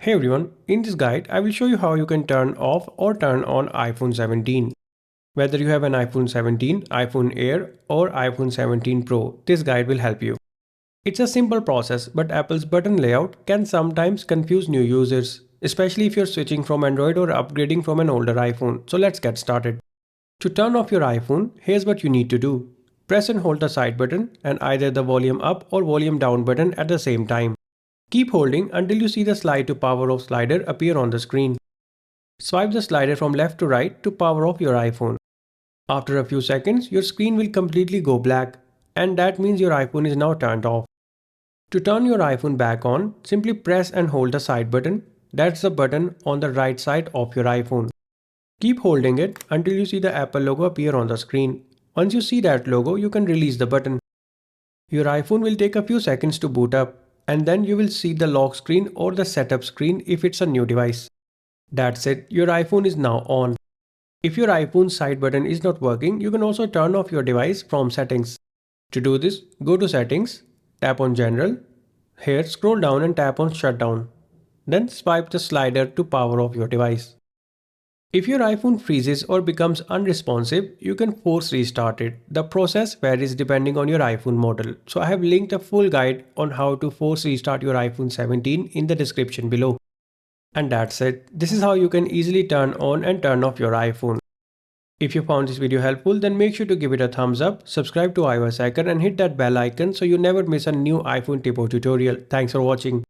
Hey everyone, in this guide I will show you how you can turn off or turn on iPhone 17. Whether you have an iPhone 17, iPhone Air or iPhone 17 Pro, this guide will help you. It's a simple process, but Apple's button layout can sometimes confuse new users, especially if you're switching from Android or upgrading from an older iPhone. So let's get started. To turn off your iPhone, here's what you need to do. Press and hold the side button and either the volume up or volume down button at the same time. Keep holding until you see the slide to power off slider appear on the screen. Swipe the slider from left to right to power off your iPhone. After a few seconds, your screen will completely go black, and that means your iPhone is now turned off. To turn your iPhone back on, simply press and hold the side button. That's the button on the right side of your iPhone. Keep holding it until you see the Apple logo appear on the screen. Once you see that logo, you can release the button. Your iPhone will take a few seconds to boot up, and then you will see the lock screen or the setup screen if it's a new device. That's it, your iPhone is now on. If your iPhone's side button is not working, you can also turn off your device from settings. To do this, go to settings, tap on general. Here scroll down and tap on shutdown. Then swipe the slider to power off your device. If your iPhone freezes or becomes unresponsive, you can force restart it. The process varies depending on your iPhone model. So I have linked a full guide on how to force restart your iPhone 17 in the description below. And that's it. This is how you can easily turn on and turn off your iPhone. If you found this video helpful, then make sure to give it a thumbs up, subscribe to iOS Hacker and hit that bell icon so you never miss a new iPhone tip or tutorial. Thanks for watching.